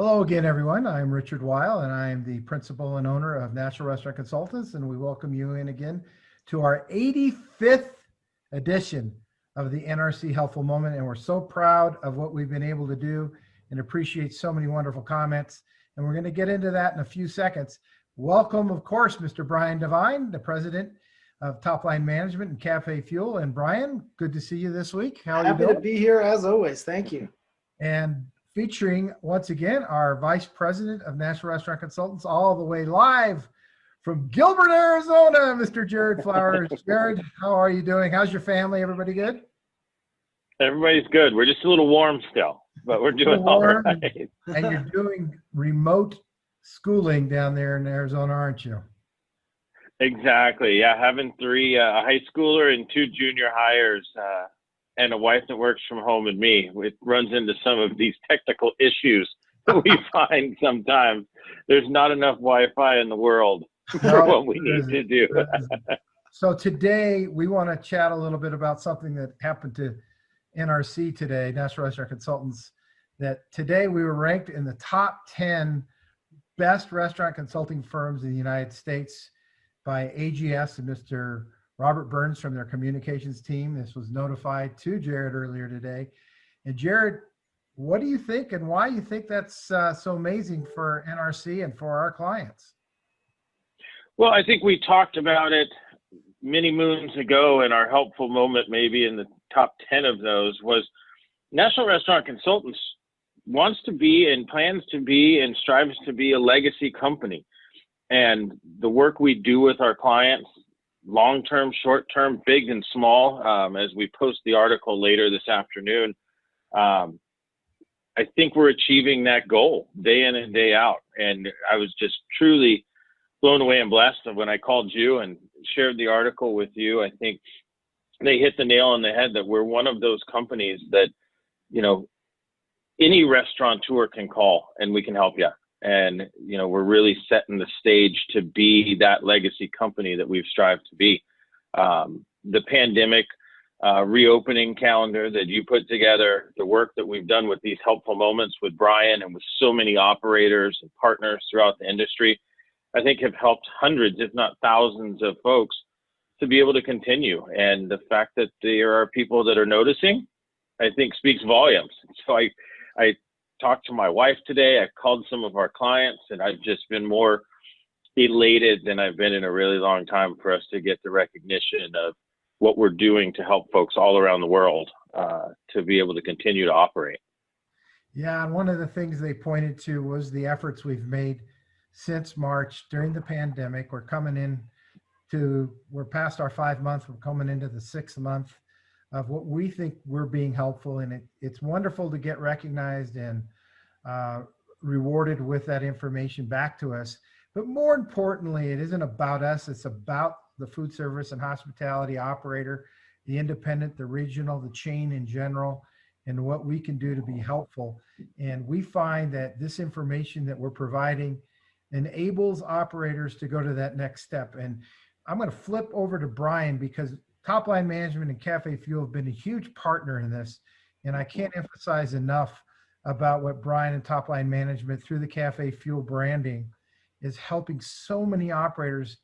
Hello again, everyone. I'm Richard Weil, and I am the principal and owner of National Restaurant Consultants, and we welcome you in again to our 85th edition of the NRC Helpful Moment, and we're so proud of what we've been able to do and appreciate so many wonderful comments, and we're going to get into that in a few seconds. Welcome, of course, Mr. Brian Devine, the president of Top Line Management and CafeFuel. And Brian, good to see you this week. How are you doing? Happy to be here as always. Thank you. And featuring once again our vice president of National Restaurant Consultants, all the way live from Gilbert, Arizona, Mr. Jared Flowers. Jared, how are you doing? How's your family? Everybody good? Everybody's good. We're just a little warm still, but we're doing all right. And you're doing remote schooling down there in Arizona, aren't you? Exactly. Yeah, having three, a high schooler and two junior hires, and a wife that works from home and me. It runs into some of these technical issues that we find sometimes. There's not enough Wi-Fi in the world for what we need to do. So today we want to chat a little bit about something that happened to NRC today, National Restaurant Consultants, that today we were ranked in the top 10 best restaurant consulting firms in the United States by AGS and Mr. Robert Burns from their communications team. This was notified to Jared earlier today. And Jared, what do you think and why you think that's so amazing for NRC and for our clients? Well, I think we talked about it many moons ago in our helpful moment, maybe in the top 10 of those, was National Restaurant Consultants wants to be and plans to be and strives to be a legacy company. And the work we do with our clients, long-term, short-term, big and small, as we post the article later this afternoon, I think we're achieving that goal day in and day out. And I was just truly blown away and blessed when I called you and shared the article with you. I think they hit the nail on the head that we're one of those companies that, you know, any restaurateur can call and we can help you. And, you know, we're really setting the stage to be that legacy company that we've strived to be. The pandemic reopening calendar that you put together, the work that we've done with these helpful moments with Brian and with so many operators and partners throughout the industry, I think have helped hundreds, if not thousands of folks to be able to continue. And the fact that there are people that are noticing, I think speaks volumes. So I talked to my wife today. I called some of our clients, and I've just been more elated than I've been in a really long time for us to get the recognition of what we're doing to help folks all around the world to be able to continue to operate. Yeah, and one of the things they pointed to was the efforts we've made since March during the pandemic. We're past our 5 months. We're coming into the 6th month of what we think we're being helpful. And it's wonderful to get recognized and rewarded with that information back to us. But more importantly, it isn't about us. It's about the food service and hospitality operator, the independent, the regional, the chain in general, and what we can do to be helpful. And we find that this information that we're providing enables operators to go to that next step. And I'm going to flip over to Brian because Top Line Management and CafeFuel have been a huge partner in this. And I can't emphasize enough about what Brian and Top Line Management through the CafeFuel branding is helping so many operators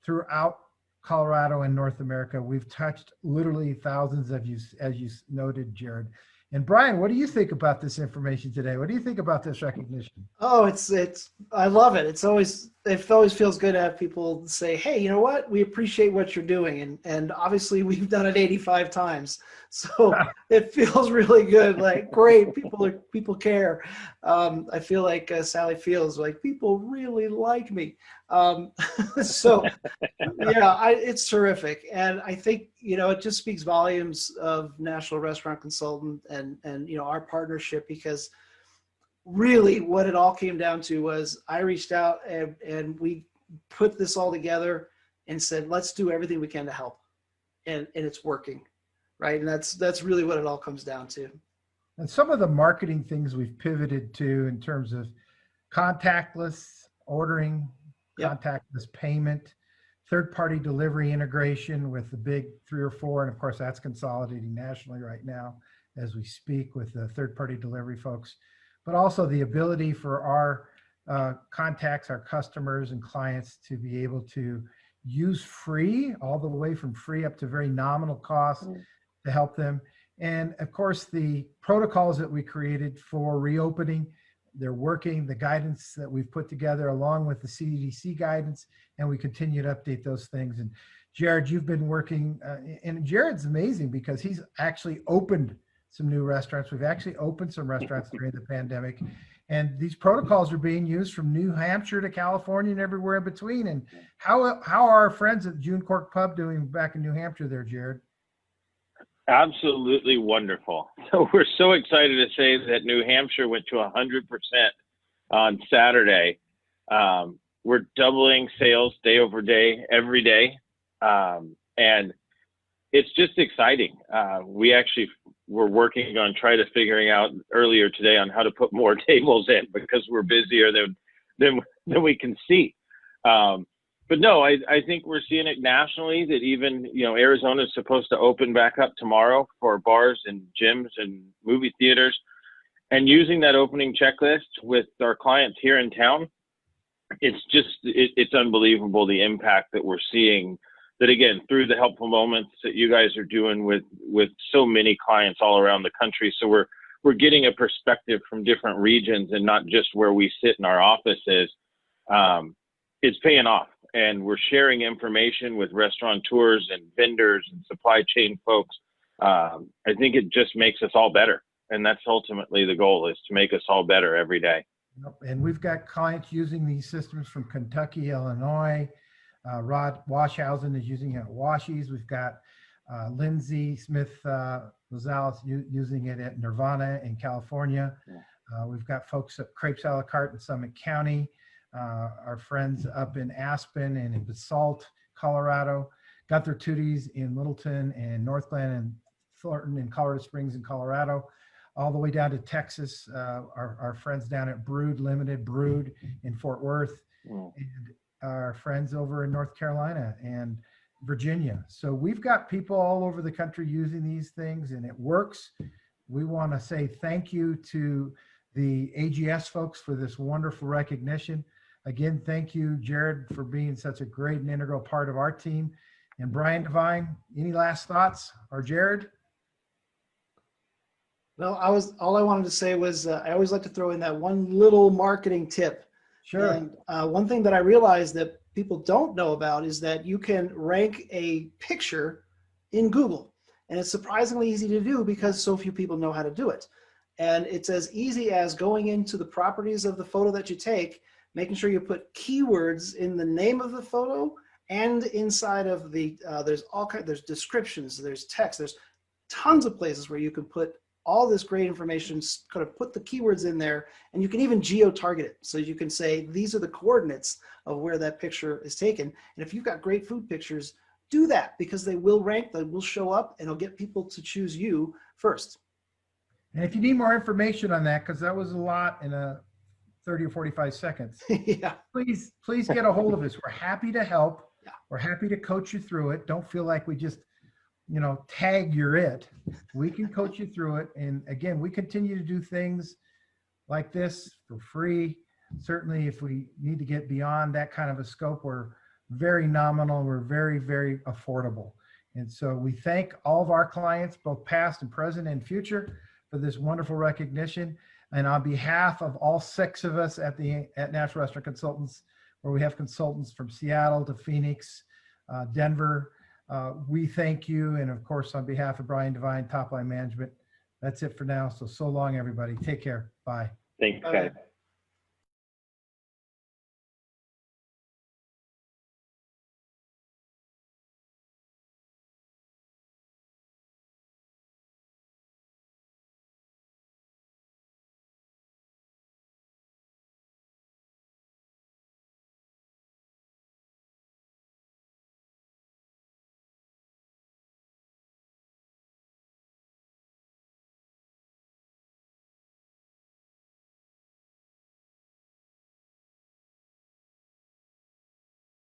throughout Colorado and North America. We've touched literally thousands of you, as you noted, Jared. And Brian, what do you think about this information today? What do you think about this recognition? Oh, I love it. It always feels good to have people say, hey, you know what? We appreciate what you're doing. And obviously we've done it 85 times. So it feels really good. Like, great, people care. I feel like Sally feels like people really like me. So yeah, it's terrific. And I think, you know, it just speaks volumes of National Restaurant Consultant and you know, our partnership, because really what it all came down to was I reached out and we put this all together and said, let's do everything we can to help. And it's working, right? And that's really what it all comes down to. And some of the marketing things we've pivoted to in terms of contactless ordering, contactless payment, third-party delivery integration with the big 3 or 4, and of course that's consolidating nationally right now as we speak with the third-party delivery folks. but also the ability for our contacts, our customers and clients to be able to use free, all the way from free up to very nominal cost to help them. And of course, the protocols that we created for reopening, they're working, the guidance that we've put together along with the CDC guidance, and we continue to update those things. And Jared, you've been working, and Jared's amazing because he's actually opened some new restaurants. We've actually opened some restaurants during the pandemic, and these protocols are being used from New Hampshire to California and everywhere in between. And how are our friends at June Cork Pub doing back in New Hampshire there, Jared? Absolutely wonderful. So we're so excited to say that New Hampshire went to 100% on Saturday. We're doubling sales day over day, every day. And it's just exciting. We actually were working on trying to figuring out earlier today on how to put more tables in because we're busier than we can see. But no, I think we're seeing it nationally that even, Arizona is supposed to open back up tomorrow for bars and gyms and movie theaters, and using that opening checklist with our clients here in town. It's unbelievable the impact that we're seeing, that again, through the helpful moments that you guys are doing with so many clients all around the country. So we're getting a perspective from different regions and not just where we sit in our offices. It's paying off, and we're sharing information with restaurateurs and vendors and supply chain folks. I think it just makes us all better. And that's ultimately the goal, is to make us all better every day. And we've got clients using these systems from Kentucky, Illinois. Rod Washhausen is using it at Washies. We've got Lindsay Smith Rosales using it at Nirvana in California. We've got folks at Crepes a la Carte in Summit County. Our friends up in Aspen and in Basalt, Colorado. Gunther Tooties in Littleton and North Glen and Thornton and Colorado Springs in Colorado. All the way down to Texas, our friends down at Brood in Fort Worth, and our friends over in North Carolina and Virginia. So we've got people all over the country using these things, and it works. We want to say thank you to the AGS folks for this wonderful recognition. Again, thank you, Jared, for being such a great and integral part of our team. And Brian Devine, any last thoughts? Or Jared? Well, all I wanted to say was I always like to throw in that one little marketing tip. Sure. And one thing that I realized that people don't know about is that you can rank a picture in Google, and it's surprisingly easy to do because so few people know how to do it. And it's as easy as going into the properties of the photo that you take, making sure you put keywords in the name of the photo and inside of the there's descriptions, there's text, there's tons of places where you can put all this great information, kind of put the keywords in there, and you can even geo-target it. So you can say, these are the coordinates of where that picture is taken. And if you've got great food pictures, do that, because they will rank, they will show up, and it'll get people to choose you first. And if you need more information on that, because that was a lot in a 30 or 45 seconds, Yeah. please get a hold of us. We're happy to help. Yeah. We're happy to coach you through it. Don't feel like we just, tag you're it. We can coach you through it. And again, we continue to do things like this for free. Certainly, if we need to get beyond that kind of a scope, we're very nominal. We're very, very affordable. And so we thank all of our clients, both past and present and future, for this wonderful recognition. And on behalf of all 6 of us at National Restaurant Consultants, where we have consultants from Seattle to Phoenix, Denver, we thank you. And of course, on behalf of Brian Devine, Top Line Management, that's it for now. So long, everybody. Take care. Bye. Thanks, guys.